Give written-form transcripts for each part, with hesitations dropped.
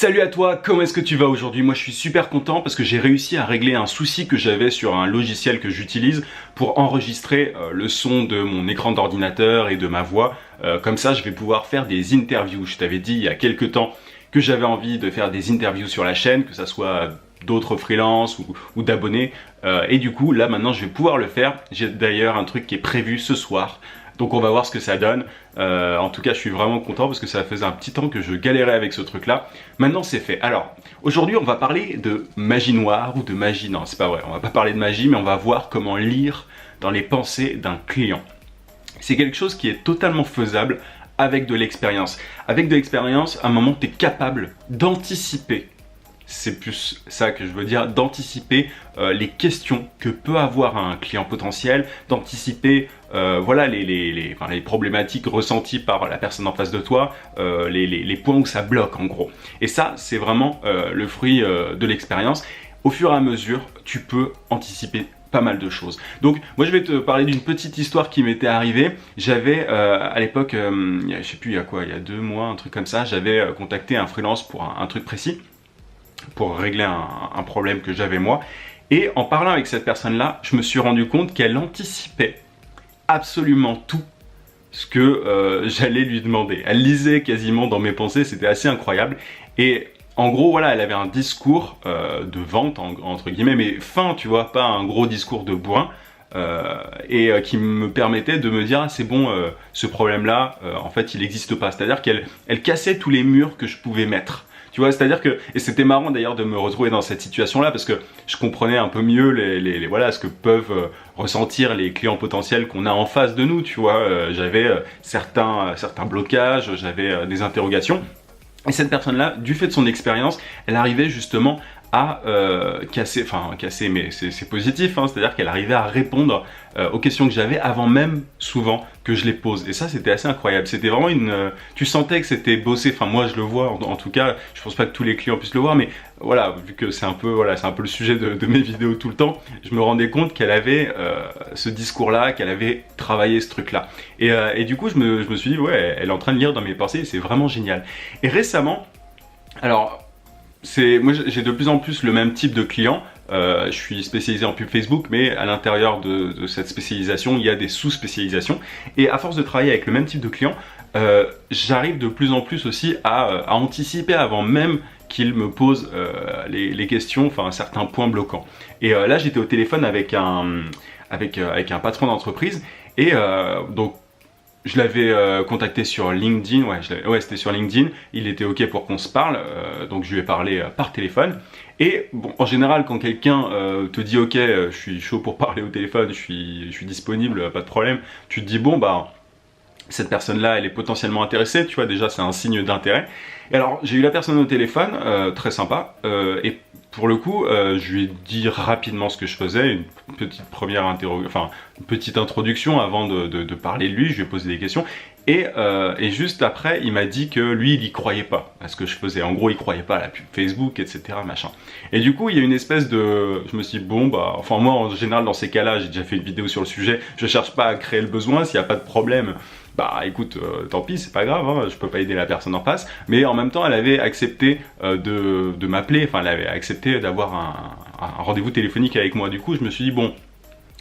Salut à toi, comment est-ce que tu vas aujourd'hui? Moi je suis super content parce que j'ai réussi à régler un souci que j'avais sur un logiciel que j'utilise pour enregistrer le son de mon écran d'ordinateur et de ma voix. Comme ça je vais pouvoir faire des interviews. Je t'avais dit il y a quelques temps que j'avais envie de faire des interviews sur la chaîne, que ça soit d'autres freelances ou d'abonnés. Et du coup là maintenant je vais pouvoir le faire. J'ai d'ailleurs un truc qui est prévu ce soir. Donc on va voir ce que ça donne. En tout cas, je suis vraiment content parce que ça faisait un petit temps que je galérais avec ce truc-là. Maintenant, c'est fait. Alors, aujourd'hui, on va parler de magie noire ou de magie. Non, c'est pas vrai. On va pas parler de magie, mais on va voir comment lire dans les pensées d'un client. C'est quelque chose qui est totalement faisable avec de l'expérience. Avec de l'expérience, à un moment, tu es capable d'anticiper. C'est plus ça que je veux dire, d'anticiper les questions que peut avoir un client potentiel, d'anticiper voilà, les problématiques ressenties par la personne en face de toi, les points où ça bloque en gros. Et ça, c'est vraiment le fruit de l'expérience. Au fur et à mesure, tu peux anticiper pas mal de choses. Donc moi je vais te parler d'une petite histoire qui m'était arrivée. J'avais à l'époque, je sais plus il y a quoi, il y a 2 mois, un truc comme ça, j'avais contacté un freelance pour un truc précis, pour régler un problème que j'avais moi. Et en parlant avec cette personne-là, je me suis rendu compte qu'elle anticipait absolument tout ce que j'allais lui demander. Elle lisait quasiment dans mes pensées, c'était assez incroyable. Et en gros, voilà, elle avait un discours de vente, entre guillemets, mais fin, tu vois, pas un gros discours de bourrin. Qui me permettait de me dire ah, c'est bon, ce problème-là, en fait, il n'existe pas. C'est-à-dire qu'elle cassait tous les murs que je pouvais mettre. Tu vois, c'est-à-dire que, et c'était marrant d'ailleurs de me retrouver dans cette situation-là parce que je comprenais un peu mieux voilà, ce que peuvent ressentir les clients potentiels qu'on a en face de nous, tu vois. J'avais certains blocages, j'avais des interrogations. Et cette personne-là, du fait de son expérience, elle arrivait justement à casser, mais c'est positif, hein, c'est-à-dire qu'elle arrivait à répondre aux questions que j'avais avant même souvent que je les pose. Et ça, c'était assez incroyable. C'était vraiment tu sentais que c'était bossé, enfin moi je le vois, en tout cas, je pense pas que tous les clients puissent le voir, mais voilà, vu que c'est un peu le sujet de mes vidéos tout le temps, je me rendais compte qu'elle avait ce discours-là, qu'elle avait travaillé ce truc-là. Et du coup, je me suis dit, ouais, elle est en train de lire dans mes pensées, c'est vraiment génial. Et récemment, alors, moi j'ai de plus en plus le même type de client. Je suis spécialisé en pub Facebook, mais à l'intérieur de cette spécialisation, il y a des sous-spécialisations. Et à force de travailler avec le même type de client, j'arrive de plus en plus aussi à anticiper avant même qu'il me pose les questions, enfin certains points bloquants. Et là, j'étais au téléphone avec un patron d'entreprise, et donc je l'avais contacté sur LinkedIn, ouais c'était sur LinkedIn, il était ok pour qu'on se parle, donc je lui ai parlé par téléphone. Et bon, en général, quand quelqu'un te dit ok, je suis chaud pour parler au téléphone, je suis disponible, pas de problème, tu te dis bon bah cette personne-là, elle est potentiellement intéressée, tu vois, déjà c'est un signe d'intérêt. Et alors, j'ai eu la personne au téléphone, très sympa, et pour le coup, je lui ai dit rapidement ce que je faisais, une petite introduction avant de parler de lui, je lui ai posé des questions, et juste après, il m'a dit que lui, il y croyait pas à ce que je faisais. En gros, il croyait pas à la pub Facebook, etc., machin. Et du coup, il y a une espèce de... Je me suis dit, bon, bah... Enfin, moi, en général, dans ces cas-là, j'ai déjà fait une vidéo sur le sujet, je cherche pas à créer le besoin, s'il n'y a pas de problème, bah écoute, tant pis, c'est pas grave, hein, je peux pas aider la personne en face, mais en même temps, elle avait accepté de m'appeler, enfin, elle avait accepté d'avoir un rendez-vous téléphonique avec moi. Du coup, je me suis dit, bon,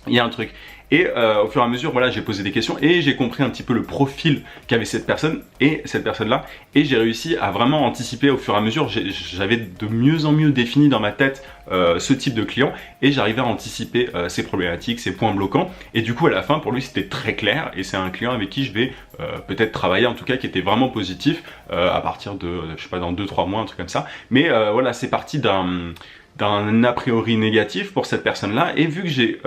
il y a un truc. Et au fur et à mesure, voilà, j'ai posé des questions et j'ai compris un petit peu le profil qu'avait cette personne-là, et j'ai réussi à vraiment anticiper au fur et à mesure. J'avais de mieux en mieux défini dans ma tête ce type de client, et j'arrivais à anticiper ses problématiques, ses points bloquants. Et du coup, à la fin, pour lui, c'était très clair, et c'est un client avec qui je vais peut-être travailler, en tout cas, qui était vraiment positif à partir de, je sais pas, dans 2-3 mois, un truc comme ça. Mais voilà, c'est parti d'un a priori négatif pour cette personne-là, et vu que j'ai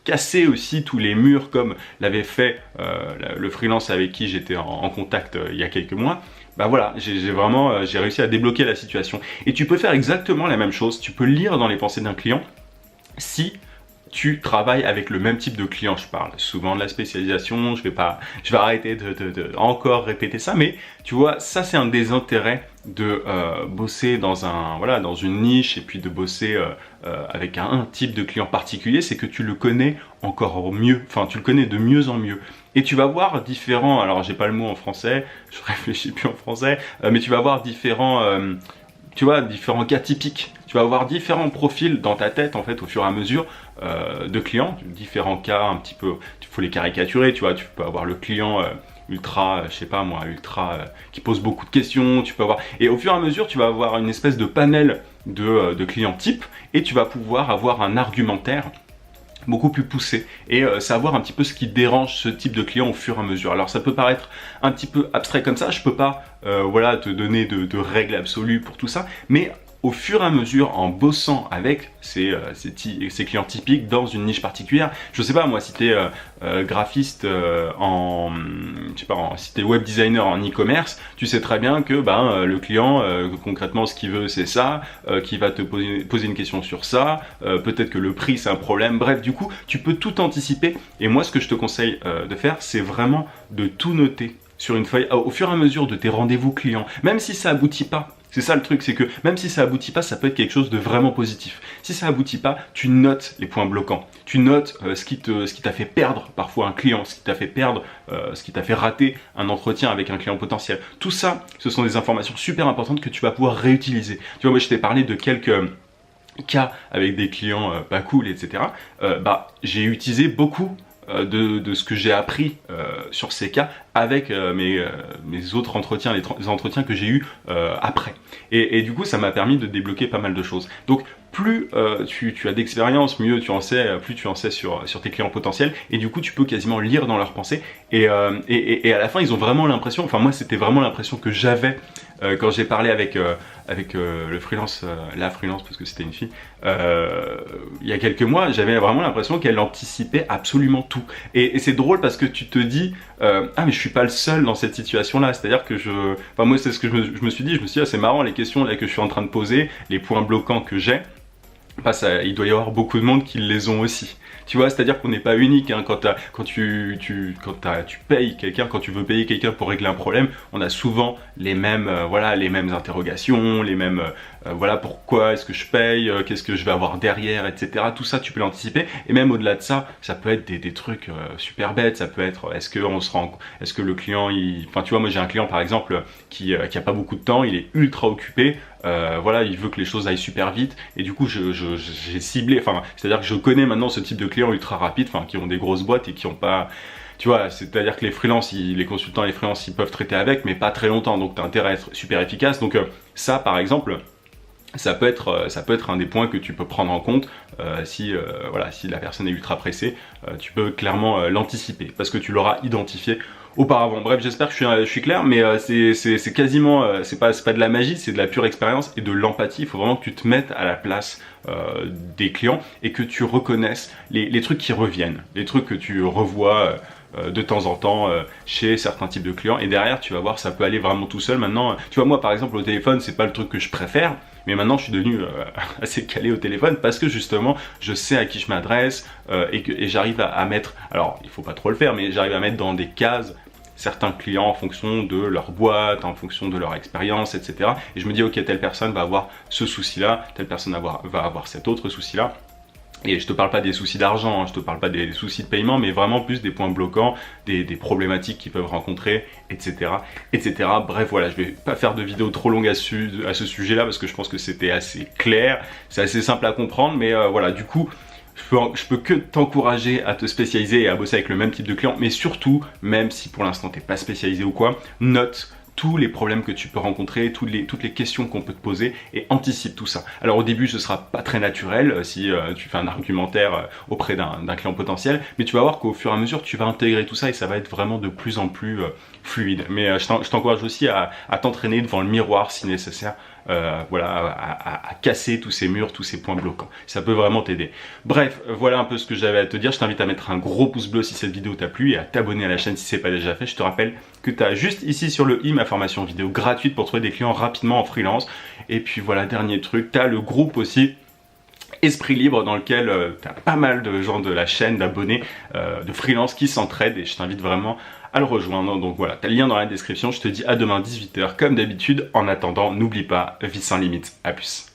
cassé aussi tous les murs comme l'avait fait le freelance avec qui j'étais en contact il y a quelques mois, bah voilà, j'ai réussi à débloquer la situation. Et tu peux faire exactement la même chose, tu peux lire dans les pensées d'un client si tu travailles avec le même type de client. Je parle souvent de la spécialisation, je vais arrêter de encore répéter ça, mais tu vois, ça c'est un des intérêts de bosser dans une niche, et puis de bosser avec un type de client particulier, c'est que tu le connais encore mieux, enfin tu le connais de mieux en mieux. Et tu vas voir différents, alors j'ai pas le mot en français, je réfléchis plus en français, mais tu vas voir différents tu vois, différents cas typiques. Tu vas avoir différents profils dans ta tête en fait au fur et à mesure de clients, différents cas un petit peu, il faut les caricaturer, tu vois, tu peux avoir le client ultra, je sais pas moi, ultra qui pose beaucoup de questions, tu peux avoir, et au fur et à mesure tu vas avoir une espèce de panel de clients types et tu vas pouvoir avoir un argumentaire beaucoup plus poussé et savoir un petit peu ce qui dérange ce type de client au fur et à mesure. Alors ça peut paraître un petit peu abstrait comme ça, je peux pas voilà, te donner de règles absolues pour tout ça, mais au fur et à mesure, en bossant avec ces clients typiques dans une niche particulière, je sais pas moi, si tu es graphiste je sais pas, si tu es web designer en e-commerce, tu sais très bien que le client, concrètement, ce qu'il veut, c'est ça, qu'il va te poser une question sur ça, peut-être que le prix, c'est un problème, bref, du coup, tu peux tout anticiper. Et moi, ce que je te conseille de faire, c'est vraiment de tout noter sur une feuille au fur et à mesure de tes rendez-vous clients, même si ça aboutit pas. C'est ça le truc, c'est que même si ça aboutit pas, ça peut être quelque chose de vraiment positif. Si ça aboutit pas, tu notes les points bloquants. Tu notes ce qui t'a fait perdre parfois un client, ce qui t'a fait perdre, ce qui t'a fait rater un entretien avec un client potentiel. Tout ça, ce sont des informations super importantes que tu vas pouvoir réutiliser. Tu vois, moi je t'ai parlé de quelques cas avec des clients pas cool, etc. J'ai utilisé beaucoup de ce que j'ai appris sur ces cas avec mes autres entretiens, les entretiens que j'ai eus après. Et du coup, ça m'a permis de débloquer pas mal de choses. Donc, plus tu as d'expérience, mieux tu en sais, plus tu en sais sur tes clients potentiels. Et du coup, tu peux quasiment lire dans leurs pensées. Et à la fin, ils ont vraiment l'impression, enfin moi, c'était vraiment l'impression que j'avais quand j'ai parlé avec le freelance, la freelance, parce que c'était une fille, il y a quelques mois, j'avais vraiment l'impression qu'elle anticipait absolument tout. Et c'est drôle parce que tu te dis, ah mais je suis pas le seul dans cette situation-là. C'est-à-dire que enfin moi c'est ce que je me suis dit, ah, c'est marrant les questions là que je suis en train de poser, les points bloquants que j'ai. Il doit y avoir beaucoup de monde qui les ont aussi. Tu vois, c'est-à-dire qu'on n'est pas unique. Hein. Quand tu payes quelqu'un, quand tu veux payer quelqu'un pour régler un problème, on a souvent les mêmes, les mêmes interrogations, les mêmes, pourquoi est-ce que je paye, qu'est-ce que je vais avoir derrière, etc. Tout ça, tu peux l'anticiper. Et même au-delà de ça, ça peut être des trucs super bêtes. Ça peut être, est-ce que le client, enfin, tu vois, moi j'ai un client par exemple qui a pas beaucoup de temps, il est ultra occupé. Il veut que les choses aillent super vite et du coup j'ai ciblé, c'est-à-dire que je connais maintenant ce type de clients ultra rapides, qui ont des grosses boîtes et qui ont pas, tu vois, c'est-à-dire que les consultants et les freelances ils peuvent traiter avec mais pas très longtemps, donc tu as intérêt à être super efficace. Donc ça par exemple, ça peut être un des points que tu peux prendre en compte si la personne est ultra pressée, tu peux clairement l'anticiper parce que tu l'auras identifié auparavant. Bref, j'espère que je suis clair, mais c'est quasiment, c'est pas de la magie, c'est de la pure expérience et de l'empathie. Il faut vraiment que tu te mettes à la place des clients et que tu reconnaisses les trucs qui reviennent, les trucs que tu revois de temps en temps chez certains types de clients. Et derrière, tu vas voir, ça peut aller vraiment tout seul. Maintenant, tu vois, moi par exemple au téléphone, c'est pas le truc que je préfère. Mais maintenant, je suis devenu assez calé au téléphone parce que justement, je sais à qui je m'adresse et j'arrive à mettre, alors il faut pas trop le faire, mais j'arrive à mettre dans des cases certains clients en fonction de leur boîte, en fonction de leur expérience, etc. Et je me dis, ok, telle personne va avoir ce souci-là, telle personne va avoir cet autre souci-là. Et je te parle pas des soucis d'argent, hein, je te parle pas des soucis de paiement, mais vraiment plus des points bloquants, des problématiques qu'ils peuvent rencontrer, etc., etc. Bref, voilà, je vais pas faire de vidéo trop longue à ce sujet-là parce que je pense que c'était assez clair, c'est assez simple à comprendre, mais voilà, du coup, je peux que t'encourager à te spécialiser et à bosser avec le même type de client, mais surtout, même si pour l'instant t'es pas spécialisé ou quoi, note tous les problèmes que tu peux rencontrer, toutes les questions qu'on peut te poser et anticipe tout ça. Alors au début, ce sera pas très naturel si tu fais un argumentaire auprès d'un client potentiel, mais tu vas voir qu'au fur et à mesure, tu vas intégrer tout ça et ça va être vraiment de plus en plus fluide. Mais je t'encourage aussi à t'entraîner devant le miroir si nécessaire, à casser tous ces murs, tous ces points bloquants. Ça peut vraiment t'aider. Bref, voilà un peu ce que j'avais à te dire. Je t'invite à mettre un gros pouce bleu si cette vidéo t'a plu et à t'abonner à la chaîne si c'est pas déjà fait. Je te rappelle que tu as juste ici sur le i ma formation vidéo gratuite pour trouver des clients rapidement en freelance. Et puis voilà, dernier truc, tu as le groupe aussi Esprit Libre dans lequel tu as pas mal de gens de la chaîne, d'abonnés, de freelance qui s'entraident et je t'invite vraiment à le rejoindre. Donc voilà, tu as le lien dans la description. Je te dis à demain 18h comme d'habitude. En attendant, n'oublie pas, vie sans limite. À plus.